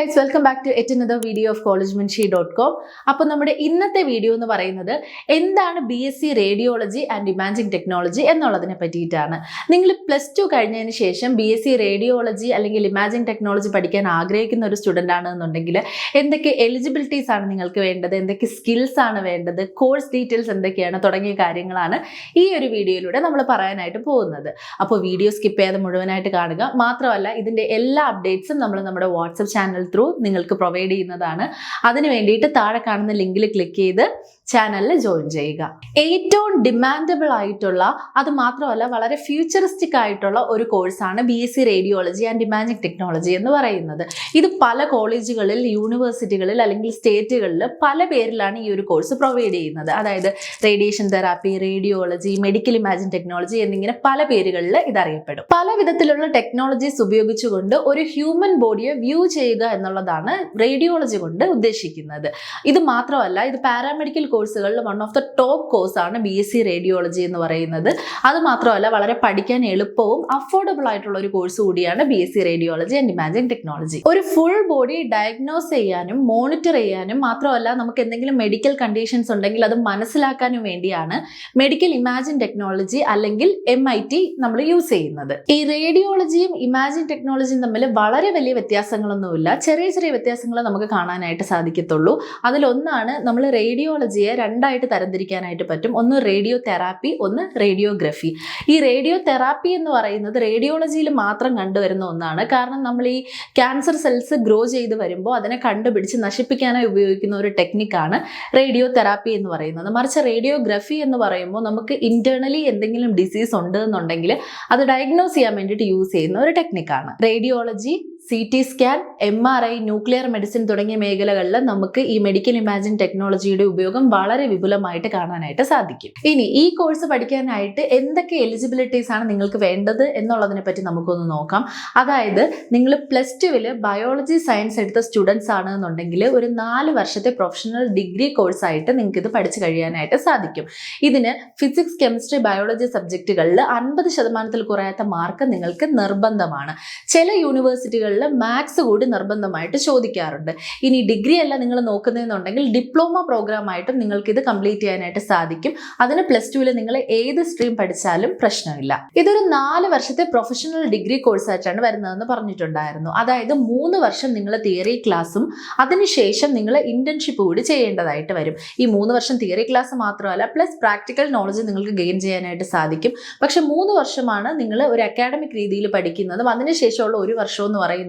guys, welcome back to yet another video of collegemunshi.com. അപ്പോൾ നമ്മുടെ ഇന്നത്തെ വീഡിയോ എന്ന് പറയുന്നത് എന്താണ് BSc radiology and imaging technology എന്നുള്ളതിനെ പറ്റിയിട്ടാണ്. നിങ്ങൾ +2 കഴിഞ്ഞതിന് ശേഷം BSc റേഡിയോളജി അല്ലെങ്കിൽ ഇമാജിംഗ് ടെക്നോളജി പഠിക്കാൻ ആഗ്രഹിക്കുന്ന ഒരു സ്റ്റുഡൻ്റ് ആണെന്നുണ്ടെങ്കിൽ എന്തൊക്കെ എലിജിബിലിറ്റീസ് ആണ് നിങ്ങൾക്ക് വേണ്ടത്, എന്തൊക്കെ സ്കിൽസ് ആണ് വേണ്ടത്, കോഴ്സ് ഡീറ്റെയിൽസ് എന്തൊക്കെയാണ് തുടങ്ങിയ കാര്യങ്ങളാണ് ഈ ഒരു വീഡിയോയിലൂടെ നമ്മൾ പറയാനായിട്ട് പോകുന്നത്. അപ്പോൾ വീഡിയോ സ്കിപ്പ് ചെയ്യാതെ മുഴുവനായിട്ട് കാണുക. മാത്രമല്ല ഇതിൻ്റെ എല്ലാ അപ്ഡേറ്റ്സും നമ്മൾ നമ്മുടെ വാട്സപ്പ് ചാനൽ ത്രൂ നിങ്ങൾക്ക് പ്രൊവൈഡ് ചെയ്യുന്നതാണ്. അതിന് വേണ്ടിയിട്ട് താഴെ കാണുന്ന ലിങ്കിൽ ക്ലിക്ക് ചെയ്ത് ചാനലിൽ ജോയിൻ ചെയ്യുക. ഏറ്റവും ഡിമാൻഡബിൾ ആയിട്ടുള്ള, അത് മാത്രമല്ല വളരെ ഫ്യൂച്ചറിസ്റ്റിക് ആയിട്ടുള്ള ഒരു കോഴ്സാണ് BSc radiology and imaging technology എന്ന് പറയുന്നത്. ഇത് പല കോളേജുകളിൽ, യൂണിവേഴ്സിറ്റികളിൽ അല്ലെങ്കിൽ സ്റ്റേറ്റുകളിൽ പല പേരിലാണ് ഈ ഒരു കോഴ്സ് പ്രൊവൈഡ് ചെയ്യുന്നത്. അതായത് radiation therapy, radiology, medical imaging technology എന്നിങ്ങനെ പല പേരുകളിൽ ഇതറിയപ്പെടും. പല വിധത്തിലുള്ള ടെക്നോളജീസ് ഉപയോഗിച്ചുകൊണ്ട് ഒരു ഹ്യൂമൻ ബോഡിയെ വ്യൂ ചെയ്യുക എന്നുള്ളതാണ് റേഡിയോളജി കൊണ്ട് ഉദ്ദേശിക്കുന്നത്. ഇത് മാത്രമല്ല, ഇത് പാരാമെഡിക്കൽ കോഴ്സുകളിൽ വൺ ഓഫ് ദ ടോപ്പ് കോഴ്സാണ് BSc റേഡിയോളജി എന്ന് പറയുന്നത്. അത് മാത്രമല്ല, വളരെ പഠിക്കാൻ എളുപ്പവും അഫോർഡബിൾ ആയിട്ടുള്ള ഒരു കോഴ്സ് കൂടിയാണ് BSc radiology and imaging technology. ഒരു ഫുൾ ബോഡി ഡയഗ്നോസ് ചെയ്യാനും മോണിറ്റർ ചെയ്യാനും മാത്രമല്ല, നമുക്ക് എന്തെങ്കിലും മെഡിക്കൽ കണ്ടീഷൻസ് ഉണ്ടെങ്കിൽ അത് മനസ്സിലാക്കാനും വേണ്ടിയാണ് മെഡിക്കൽ ഇമാജിംഗ് ടെക്നോളജി അല്ലെങ്കിൽ MIT നമ്മൾ യൂസ് ചെയ്യുന്നത്. ഈ റേഡിയോളജിയും ഇമാജിംഗ് ടെക്നോളജിയും തമ്മിൽ വളരെ വലിയ വ്യത്യാസങ്ങളൊന്നുമില്ല. ചെറിയ ചെറിയ വ്യത്യാസങ്ങൾ നമുക്ക് കാണാനായിട്ട് സാധിക്കത്തുള്ളൂ. അതിലൊന്നാണ്, നമ്മൾ റേഡിയോളജിയെ രണ്ടായിട്ട് തരംതിരിക്കാനായിട്ട് പറ്റും. ഒന്ന് റേഡിയോ തെറാപ്പി, ഒന്ന് റേഡിയോഗ്രഫി. ഈ റേഡിയോ തെറാപ്പി എന്ന് പറയുന്നത് റേഡിയോളജിയിൽ മാത്രം കണ്ടുവരുന്ന ഒന്നാണ്. കാരണം നമ്മൾ ഈ ക്യാൻസർ സെൽസ് ഗ്രോ ചെയ്ത് വരുമ്പോൾ അതിനെ കണ്ടുപിടിച്ച് നശിപ്പിക്കാനായി ഉപയോഗിക്കുന്ന ഒരു ടെക്നിക്കാണ് റേഡിയോ തെറാപ്പി എന്ന് പറയുന്നത്. മറിച്ച് റേഡിയോഗ്രഫി എന്ന് പറയുമ്പോൾ നമുക്ക് ഇന്റേണലി എന്തെങ്കിലും ഡിസീസ് ഉണ്ട് എന്നുണ്ടെങ്കിൽ അത് ഡയഗ്നോസ് ചെയ്യാൻ വേണ്ടിയിട്ട് യൂസ് ചെയ്യുന്ന ഒരു ടെക്നിക്കാണ്. Radiology, CT scan, MRI, nuclear medicine തുടങ്ങിയ മേഖലകളിൽ നമുക്ക് ഈ മെഡിക്കൽ ഇമാജിംഗ് ടെക്നോളജിയുടെ ഉപയോഗം വളരെ വിപുലമായിട്ട് കാണാനായിട്ട് സാധിക്കും. ഇനി ഈ കോഴ്സ് പഠിക്കാനായിട്ട് എന്തൊക്കെ എലിജിബിലിറ്റീസ് ആണ് നിങ്ങൾക്ക് വേണ്ടത് എന്നുള്ളതിനെ പറ്റി നമുക്കൊന്ന് നോക്കാം. അതായത് നിങ്ങൾ +2 ബയോളജി സയൻസ് എടുത്ത സ്റ്റുഡൻസ് ആണ് എന്നുണ്ടെങ്കിൽ ഒരു 4 വർഷത്തെ പ്രൊഫഷണൽ ഡിഗ്രി കോഴ്സായിട്ട് നിങ്ങൾക്ക് ഇത് പഠിച്ചു കഴിയാനായിട്ട് സാധിക്കും. ഇതിന് ഫിസിക്സ്, കെമിസ്ട്രി, ബയോളജി സബ്ജക്റ്റുകളിൽ 50% കുറയാത്ത മാർക്ക് നിങ്ങൾക്ക് നിർബന്ധമാണ്. ചില യൂണിവേഴ്സിറ്റികളിൽ മാത്സ് കൂടി നിർബന്ധമായിട്ട് ചോദിക്കാറുണ്ട്. ഇനി ഡിഗ്രി അല്ല നിങ്ങൾ നോക്കുന്നതെന്നുണ്ടെങ്കിൽ ഡിപ്ലോമ പ്രോഗ്രാം ആയിട്ടും നിങ്ങൾക്ക് ഇത് കംപ്ലീറ്റ് ചെയ്യാനായിട്ട് സാധിക്കും. അതിന് +2 നിങ്ങൾ ഏത് സ്ട്രീം പഠിച്ചാലും പ്രശ്നമില്ല. ഇതൊരു 4 വർഷത്തെ പ്രൊഫഷണൽ ഡിഗ്രി കോഴ്സ് ആയിട്ടാണ് വരുന്നതെന്ന് പറഞ്ഞിട്ടുണ്ടായിരുന്നു. അതായത് 3 വർഷം നിങ്ങൾ തിയറി ക്ലാസ്സും അതിനുശേഷം നിങ്ങൾ ഇന്റേൺഷിപ്പ് കൂടി ചെയ്യേണ്ടതായിട്ട് വരും. ഈ 3 വർഷം തിയറി ക്ലാസ് മാത്രമല്ല, പ്ലസ് പ്രാക്ടിക്കൽ നോളജ് നിങ്ങൾക്ക് ഗെയിൻ ചെയ്യാനായിട്ട് സാധിക്കും. പക്ഷെ 3 വർഷമാണ് നിങ്ങൾ ഒരു അക്കാഡമിക് രീതിയിൽ പഠിക്കുന്നതും അതിനുശേഷമുള്ള 1 വർഷം എന്ന് പറയുന്നത്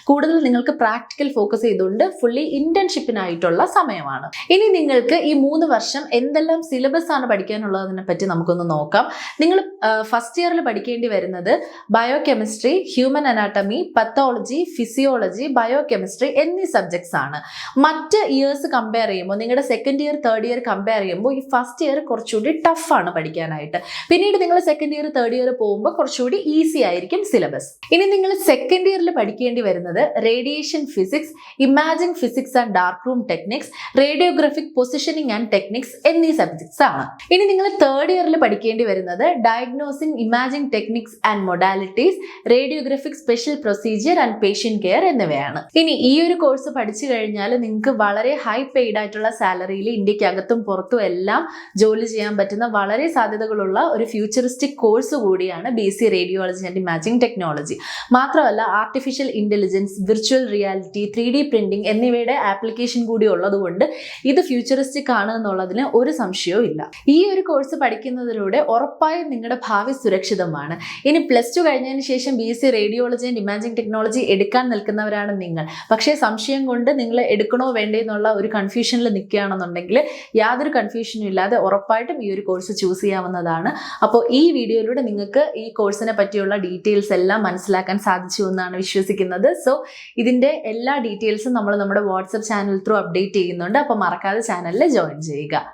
കൂടുതൽ നിങ്ങൾക്ക് പ്രാക്ടിക്കൽ ഫോക്കസ് ചെയ്തുകൊണ്ട് ഫുള്ളി ഇന്റേൺഷിപ്പിനായിട്ടുള്ള സമയമാണ്. ഇനി നിങ്ങൾക്ക് ഈ 3 വർഷം എന്തെല്ലാം സിലബസ് ആണ് പഠിക്കാനുള്ളതിനെ പറ്റി നമുക്കൊന്ന് നോക്കാം. നിങ്ങൾ ഫസ്റ്റ് ഇയറിൽ പഠിക്കേണ്ടി വരുന്നത് bio chemistry, human anatomy, pathology, physiology, bio chemistry എന്നീ സബ്ജക്ട്സ് ആണ്. മറ്റ് ഇയേഴ്സ് കമ്പയർ ചെയ്യുമ്പോൾ, നിങ്ങളുടെ second year, third year compare ചെയ്യുമ്പോൾ ഈ ഫസ്റ്റ് ഇയർ കുറച്ചുകൂടി ടഫാണ് പഠിക്കാനായിട്ട്. പിന്നീട് നിങ്ങൾ സെക്കൻഡ് ഇയർ, തേർഡ് ഇയർ പോകുമ്പോൾ കുറച്ചുകൂടി ഈസി ആയിരിക്കും സിലബസ്. ഇനി നിങ്ങൾ സെക്കൻഡ് ഇയറിൽ പഠിക്കേണ്ടി വരുന്നത് radiation physics, imaging physics and dark room techniques, radiographic positioning and techniques എന്നീ സബ്ജക്ട്സ് ആണ്. ഇനി നിങ്ങൾ തേർഡ് ഇയറിൽ പഠിക്കേണ്ടി വരുന്നത് diagnosing imaging techniques and modalities, radiographic special procedure and patient care എന്നിവയാണ്. ഇനി ഈ ഒരു കോഴ്സ് പഠിച്ചു കഴിഞ്ഞാൽ നിങ്ങൾക്ക് വളരെ ഹൈ പെയ്ഡ് ആയിട്ടുള്ള സാലറിയിൽ ഇന്ത്യക്കകത്തും പുറത്തും എല്ലാം ജോലി ചെയ്യാൻ പറ്റുന്ന വളരെ സാധ്യതകളുള്ള ഒരു ഫ്യൂച്ചറിസ്റ്റിക് കോഴ്സ് കൂടിയാണ് BSc radiology and imaging technology. മാത്രമല്ല, artificial intelligence, virtual reality, 3D printing എന്നിവയുടെ ആപ്ലിക്കേഷൻ കൂടി ഉള്ളതുകൊണ്ട് ഇത് ഫ്യൂച്ചറിസ്റ്റിക് ആണ് എന്നുള്ളതിന് ഒരു സംശയവും ഇല്ല. ഈ ഒരു കോഴ്സ് പഠിക്കുന്നതിലൂടെ ഉറപ്പായും നിങ്ങളുടെ ഭാവി സുരക്ഷിതമാണ്. ഇനി +2 കഴിഞ്ഞതിന് ശേഷം BSc radiology and imaging technology എടുക്കാൻ നിൽക്കുന്നവരാണ് നിങ്ങൾ. പക്ഷേ സംശയം കൊണ്ട് നിങ്ങൾ എടുക്കണോ വേണ്ടേ എന്നുള്ള ഒരു കൺഫ്യൂഷനിൽ നിൽക്കുകയാണെന്നുണ്ടെങ്കിൽ യാതൊരു കൺഫ്യൂഷനും ഇല്ലാതെ ഉറപ്പായിട്ടും ഈ ഒരു കോഴ്സ് ചൂസ് ചെയ്യാവുന്നതാണ്. അപ്പോൾ ഈ വീഡിയോയിലൂടെ നിങ്ങൾക്ക് ഈ കോഴ്സിനെ പറ്റിയുള്ള ഡീറ്റെയിൽസ് എല്ലാം മനസ്സിലാക്കാൻ സാധിച്ചു എന്നാണ് വിശ്വസിക്കുന്നത്. സോ ഇതിന്റെ എല്ലാ ഡീറ്റെയിൽസും നമ്മൾ നമ്മുടെ വാട്സപ്പ് ചാനൽ ത്രൂ അപ്ഡേറ്റ് ചെയ്യുന്നുണ്ട്. അപ്പോൾ മറക്കാതെ ചാനലിൽ ജോയിൻ ചെയ്യുക.